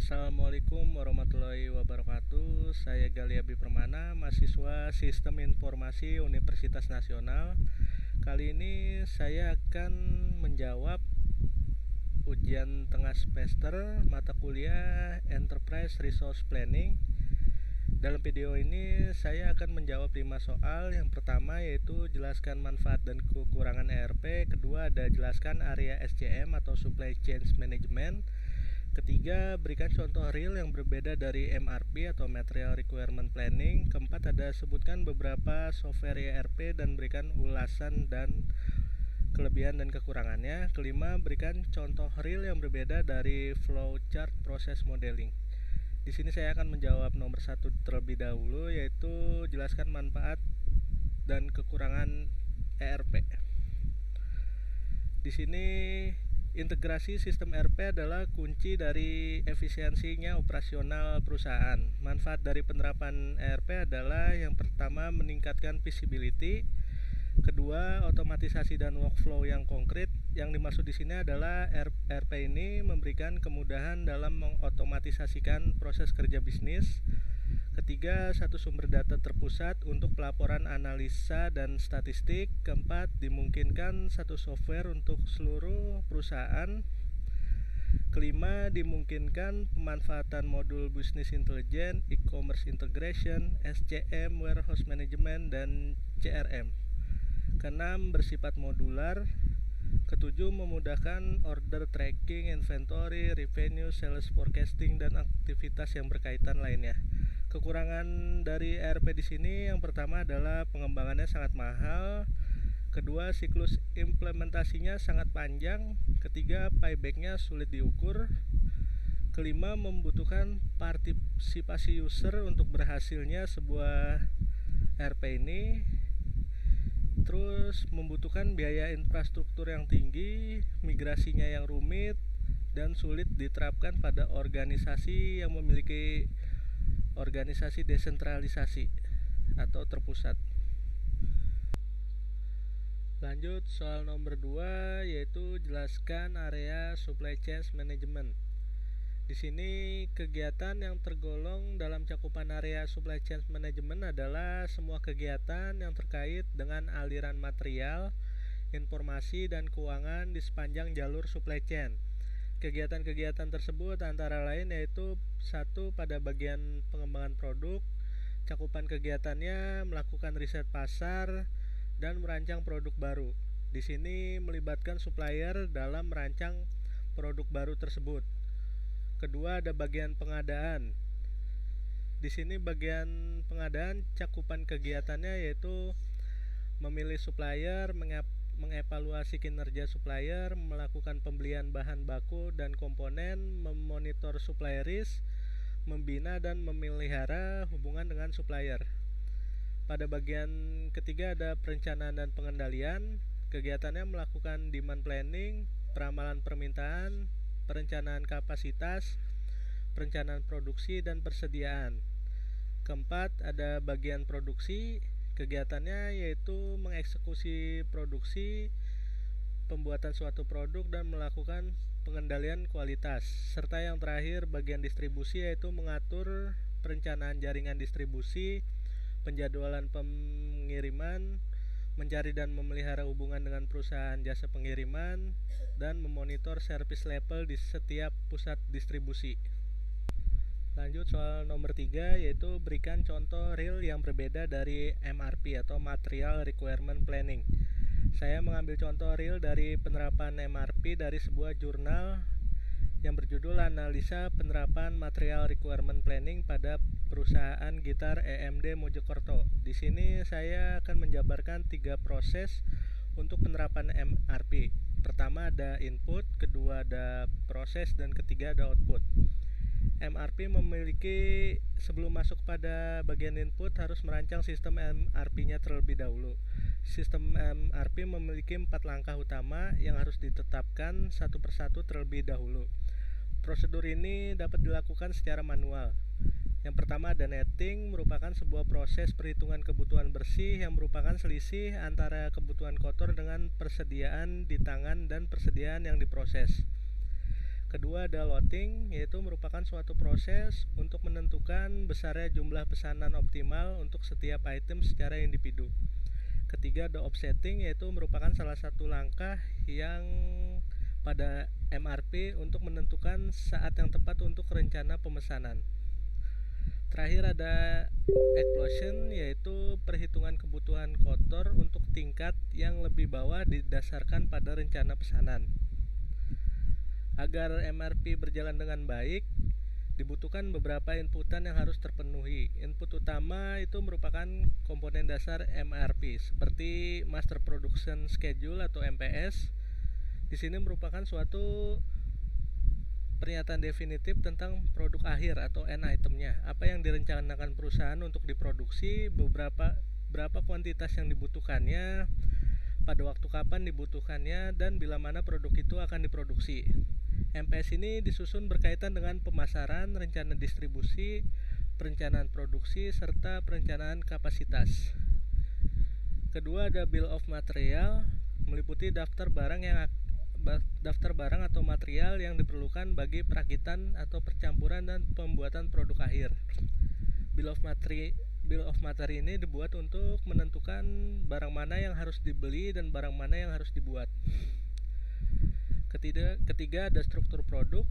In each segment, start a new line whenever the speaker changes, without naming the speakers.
Assalamualaikum warahmatullahi wabarakatuh. Saya Gali Abi Permana, mahasiswa Sistem Informasi Universitas Nasional. Kali ini saya akan menjawab ujian tengah semester mata kuliah Enterprise Resource Planning. Dalam video ini saya akan menjawab 5 soal. Yang pertama yaitu jelaskan manfaat dan kekurangan ERP. Kedua ada jelaskan area SCM atau Supply Chain Management. Ketiga, berikan contoh real yang berbeda dari MRP atau Material Requirement Planning. Keempat, ada sebutkan beberapa software ERP dan berikan ulasan dan kelebihan dan kekurangannya. Kelima, berikan contoh real yang berbeda dari flowchart proses modeling. Di sini saya akan menjawab nomor 1 terlebih dahulu, yaitu jelaskan manfaat dan kekurangan ERP. Di sini integrasi sistem ERP adalah kunci dari efisiensinya operasional perusahaan. Manfaat dari penerapan ERP adalah yang pertama meningkatkan visibility, kedua otomatisasi dan workflow yang konkret. Yang dimaksud di sini adalah ERP ini memberikan kemudahan dalam mengotomatisasikan proses kerja bisnis. Ketiga, satu sumber data terpusat untuk pelaporan analisa dan statistik. Keempat, dimungkinkan satu software untuk seluruh perusahaan. Kelima, dimungkinkan pemanfaatan modul Business Intelligence, E-commerce Integration, SCM, Warehouse Management, dan CRM. Keenam, bersifat modular. Ketujuh, memudahkan order tracking, inventory, revenue, sales forecasting, dan aktivitas yang berkaitan lainnya. Kekurangan dari ERP di sini yang pertama adalah pengembangannya sangat mahal. Kedua, siklus implementasinya sangat panjang. Ketiga, paybacknya sulit diukur. Kelima, membutuhkan partisipasi user untuk berhasilnya sebuah ERP ini. Terus membutuhkan biaya infrastruktur yang tinggi, migrasinya yang rumit, dan sulit diterapkan pada organisasi yang memiliki organisasi desentralisasi atau terpusat. Lanjut soal nomor 2, yaitu jelaskan area Supply Chain Management. Di sini kegiatan yang tergolong dalam cakupan area Supply Chain Management adalah semua kegiatan yang terkait dengan aliran material, informasi, dan keuangan di sepanjang jalur supply chain. Kegiatan-kegiatan tersebut antara lain yaitu 1. Pada bagian pengembangan produk, cakupan kegiatannya melakukan riset pasar dan merancang produk baru. Di sini melibatkan supplier dalam merancang produk baru tersebut. Kedua, ada bagian pengadaan. Di sini bagian pengadaan cakupan kegiatannya yaitu memilih supplier, mengevaluasi kinerja supplier, melakukan pembelian bahan baku dan komponen, memonitor supply risk, membina dan memelihara hubungan dengan supplier. Pada bagian ketiga ada perencanaan dan pengendalian. Kegiatannya melakukan demand planning, peramalan permintaan, perencanaan kapasitas, perencanaan produksi, dan persediaan. Keempat, ada bagian produksi. Kegiatannya yaitu mengeksekusi produksi, pembuatan suatu produk, dan melakukan pengendalian kualitas. Serta yang terakhir, bagian distribusi yaitu mengatur perencanaan jaringan distribusi, penjadwalan pengiriman, mencari dan memelihara hubungan dengan perusahaan jasa pengiriman, dan memonitor service level di setiap pusat distribusi. Lanjut soal nomor 3, yaitu berikan contoh real yang berbeda dari MRP atau Material Requirement Planning. Saya mengambil contoh real dari penerapan MRP dari sebuah jurnal yang berjudul Analisa Penerapan Material Requirement Planning pada perusahaan gitar EMD Mojokerto. Di sini saya akan menjabarkan 3 proses untuk penerapan MRP. Pertama ada input, kedua ada proses, dan ketiga ada output. MRP memiliki, sebelum masuk pada bagian input harus merancang sistem MRP-nya terlebih dahulu. Sistem MRP memiliki 4 langkah utama yang harus ditetapkan satu persatu terlebih dahulu. Prosedur ini dapat dilakukan secara manual. Yang pertama ada netting, merupakan sebuah proses perhitungan kebutuhan bersih yang merupakan selisih antara kebutuhan kotor dengan persediaan di tangan dan persediaan yang diproses. Kedua ada loading, yaitu merupakan suatu proses untuk menentukan besarnya jumlah pesanan optimal untuk setiap item secara individu. Ketiga ada offsetting, yaitu merupakan salah satu langkah yang pada MRP untuk menentukan saat yang tepat untuk rencana pemesanan. Terakhir ada explosion, yaitu perhitungan kebutuhan kotor untuk tingkat yang lebih bawah didasarkan pada rencana pesanan. Agar MRP berjalan dengan baik, dibutuhkan beberapa inputan yang harus terpenuhi. Input utama itu merupakan komponen dasar MRP seperti Master Production Schedule atau MPS. Di sini merupakan suatu pernyataan definitif tentang produk akhir atau end itemnya, apa yang direncanakan perusahaan untuk diproduksi, berapa kuantitas yang dibutuhkannya, pada waktu kapan dibutuhkannya, dan bila mana produk itu akan diproduksi. MPS ini disusun berkaitan dengan pemasaran, rencana distribusi, perencanaan produksi, serta perencanaan kapasitas. Kedua ada Bill of Material, meliputi daftar barang atau material yang diperlukan bagi perakitan atau percampuran dan pembuatan produk akhir. Bill of Material ini dibuat untuk menentukan barang mana yang harus dibeli dan barang mana yang harus dibuat. Ketiga ada struktur produk,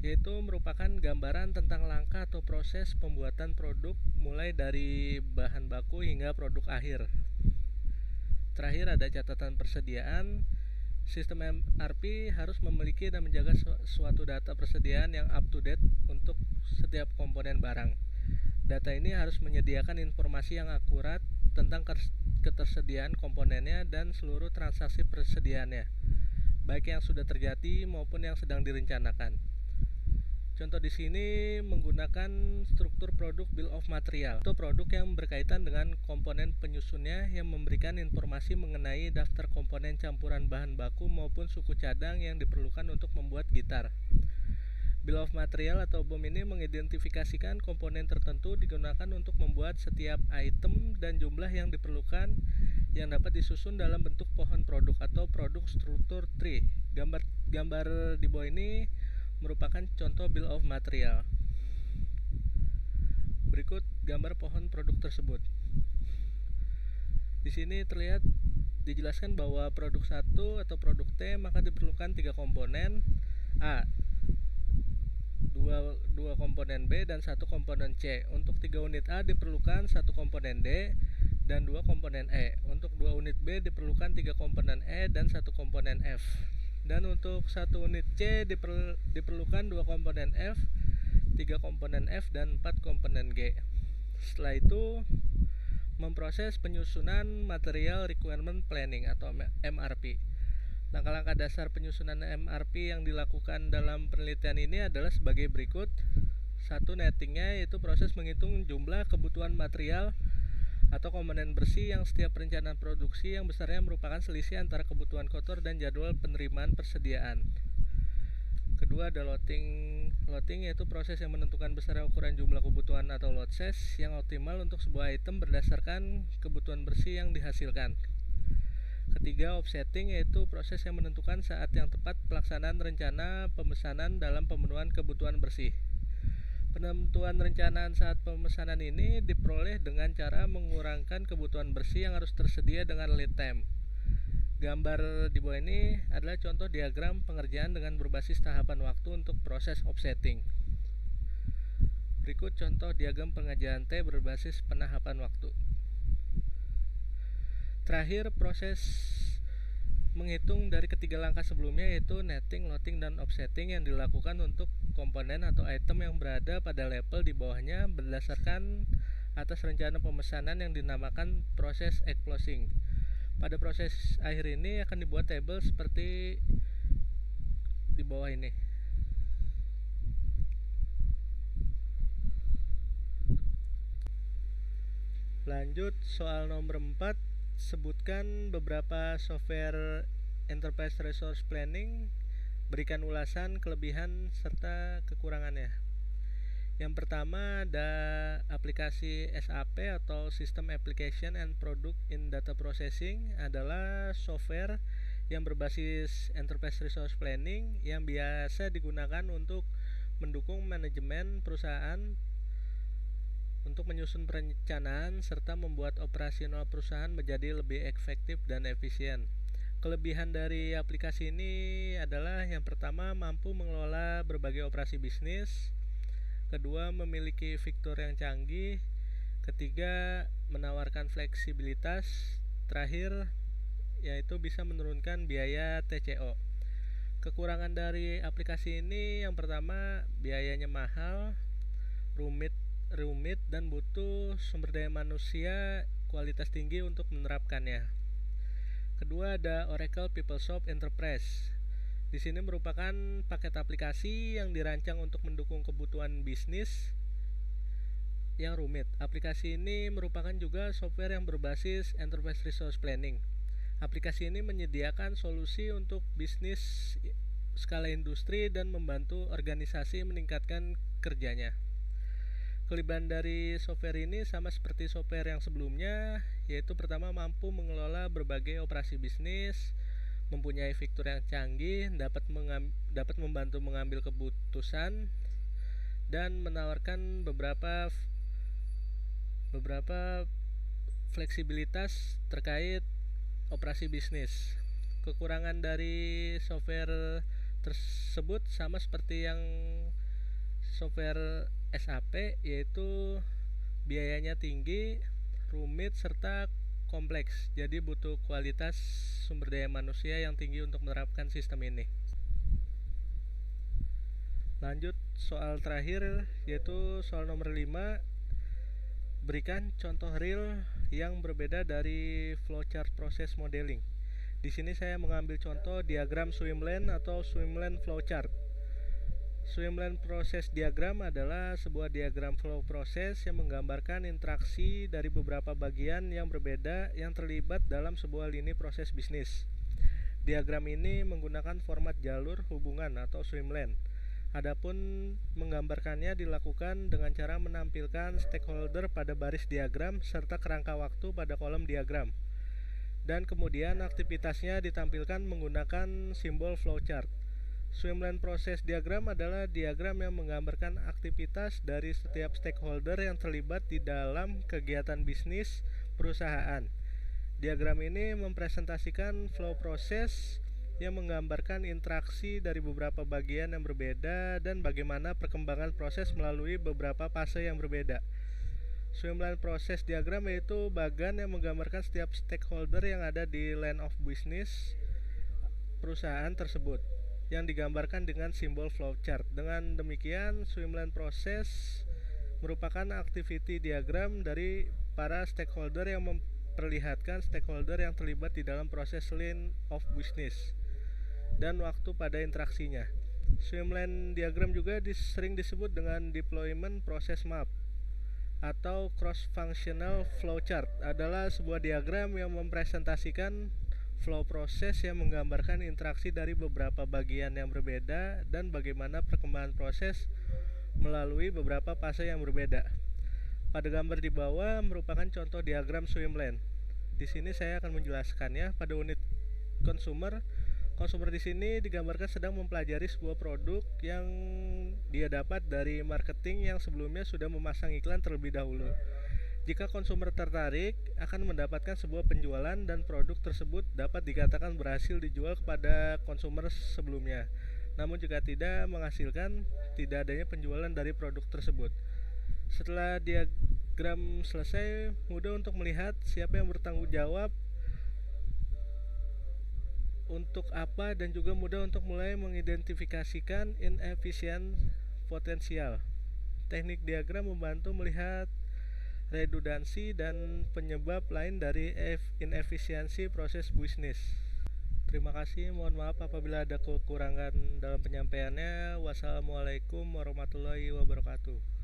yaitu merupakan gambaran tentang langkah atau proses pembuatan produk mulai dari bahan baku hingga produk akhir. Terakhir ada catatan persediaan. Sistem MRP harus memiliki dan menjaga suatu data persediaan yang up to date untuk setiap komponen barang. Data ini harus menyediakan informasi yang akurat tentang ketersediaan komponennya dan seluruh transaksi persediaannya, baik yang sudah terjadi maupun yang sedang direncanakan. Contoh di sini menggunakan struktur produk Bill of Material atau produk yang berkaitan dengan komponen penyusunnya yang memberikan informasi mengenai daftar komponen campuran bahan baku maupun suku cadang yang diperlukan untuk membuat gitar. Bill of Material atau BOM ini mengidentifikasikan komponen tertentu digunakan untuk membuat setiap item dan jumlah yang diperlukan yang dapat disusun dalam bentuk pohon produk atau produk struktur tree. Gambar di bawah ini merupakan contoh Bill of Material. Berikut gambar pohon produk tersebut. Di sini terlihat dijelaskan bahwa produk 1 atau produk T maka diperlukan 3 komponen A, 2 komponen B dan 1 komponen C. Untuk 3 unit A diperlukan 1 komponen D dan 2 komponen E. Untuk 2 unit B diperlukan 3 komponen E dan 1 komponen F. Dan untuk 1 unit C diperlukan 2 komponen F, 3 komponen F, dan 4 komponen G. Setelah itu memproses penyusunan Material Requirement Planning atau MRP. Langkah-langkah dasar penyusunan MRP yang dilakukan dalam penelitian ini adalah sebagai berikut. 1. Nettingnya, yaitu proses menghitung jumlah kebutuhan material atau komponen bersih yang setiap perencanaan produksi yang besarnya merupakan selisih antara kebutuhan kotor dan jadwal penerimaan persediaan. Kedua ada loading, yaitu proses yang menentukan besarnya ukuran jumlah kebutuhan atau load size yang optimal untuk sebuah item berdasarkan kebutuhan bersih yang dihasilkan. Ketiga offsetting, yaitu proses yang menentukan saat yang tepat pelaksanaan rencana pemesanan dalam pemenuhan kebutuhan bersih. Penentuan rencanaan saat pemesanan ini diperoleh dengan cara mengurangkan kebutuhan bersih yang harus tersedia dengan lead time. Gambar di bawah ini adalah contoh diagram pengerjaan dengan berbasis tahapan waktu untuk proses offsetting. Berikut contoh diagram pengerjaan T berbasis penahapan waktu. Terakhir, proses menghitung dari ketiga langkah sebelumnya, yaitu netting, loading, dan offsetting yang dilakukan untuk komponen atau item yang berada pada level di bawahnya berdasarkan atas rencana pemesanan yang dinamakan proses closing. Pada proses akhir ini akan dibuat tabel seperti di bawah ini. Lanjut soal nomor 4, sebutkan beberapa software Enterprise Resource Planning, berikan ulasan, kelebihan, serta kekurangannya. Yang pertama ada aplikasi SAP atau System Application and Product in Data Processing, adalah software yang berbasis Enterprise Resource Planning yang biasa digunakan untuk mendukung manajemen perusahaan untuk menyusun perencanaan serta membuat operasional perusahaan menjadi lebih efektif dan efisien. Kelebihan dari aplikasi ini adalah yang pertama mampu mengelola berbagai operasi bisnis, kedua memiliki fitur yang canggih, ketiga menawarkan fleksibilitas, terakhir yaitu bisa menurunkan biaya TCO. Kekurangan dari aplikasi ini yang pertama biayanya mahal, rumit rumit dan butuh sumber daya manusia kualitas tinggi untuk menerapkannya. Kedua ada Oracle PeopleSoft Enterprise. Di sini merupakan paket aplikasi yang dirancang untuk mendukung kebutuhan bisnis yang rumit. Aplikasi ini merupakan juga software yang berbasis Enterprise Resource Planning. Aplikasi ini menyediakan solusi untuk bisnis skala industri dan membantu organisasi meningkatkan kerjanya. Kelebihan dari software ini sama seperti software yang sebelumnya, yaitu pertama mampu mengelola berbagai operasi bisnis, mempunyai fitur yang canggih, dapat membantu mengambil keputusan, dan menawarkan beberapa fleksibilitas terkait operasi bisnis. Kekurangan dari software tersebut sama seperti yang software SAP, yaitu biayanya tinggi, rumit, serta kompleks. Jadi butuh kualitas sumber daya manusia yang tinggi untuk menerapkan sistem ini. Lanjut soal terakhir, yaitu soal nomor 5. Berikan contoh real yang berbeda dari flowchart proses modeling. Di sini saya mengambil contoh diagram swimlane atau swimlane flowchart. Swimlane proses diagram adalah sebuah diagram flow proses yang menggambarkan interaksi dari beberapa bagian yang berbeda yang terlibat dalam sebuah lini proses bisnis. Diagram ini menggunakan format jalur hubungan atau swimlane. Adapun menggambarkannya dilakukan dengan cara menampilkan stakeholder pada baris diagram serta kerangka waktu pada kolom diagram. Dan kemudian aktivitasnya ditampilkan menggunakan simbol flowchart. Swimlane proses diagram adalah diagram yang menggambarkan aktivitas dari setiap stakeholder yang terlibat di dalam kegiatan bisnis perusahaan. Diagram ini mempresentasikan flow proses yang menggambarkan interaksi dari beberapa bagian yang berbeda dan bagaimana perkembangan proses melalui beberapa fase yang berbeda. Swimlane proses diagram yaitu bagan yang menggambarkan setiap stakeholder yang ada di line of business perusahaan tersebut, yang digambarkan dengan simbol flowchart. Dengan demikian, swimlane proses merupakan activity diagram dari para stakeholder yang memperlihatkan stakeholder yang terlibat di dalam proses line of business dan waktu pada interaksinya. Swimlane diagram juga sering disebut dengan deployment process map atau cross-functional flowchart. Adalah sebuah diagram yang mempresentasikan flow proses yang menggambarkan interaksi dari beberapa bagian yang berbeda dan bagaimana perkembangan proses melalui beberapa fase yang berbeda. Pada gambar di bawah merupakan contoh diagram swimlane. Di sini saya akan menjelaskannya. Pada unit konsumer di sini digambarkan sedang mempelajari sebuah produk yang dia dapat dari marketing yang sebelumnya sudah memasang iklan terlebih dahulu. Jika konsumer tertarik, akan mendapatkan sebuah penjualan dan produk tersebut dapat dikatakan berhasil dijual kepada konsumer sebelumnya. Namun jika tidak menghasilkan, tidak adanya penjualan dari produk tersebut. Setelah diagram selesai, mudah untuk melihat siapa yang bertanggung jawab untuk apa dan juga mudah untuk mulai mengidentifikasikan inefisien potensial. Teknik diagram membantu melihat redundansi dan penyebab lain dari inefisiensi proses bisnis. Terima kasih, mohon maaf apabila ada kekurangan dalam penyampaiannya. Wassalamualaikum warahmatullahi wabarakatuh.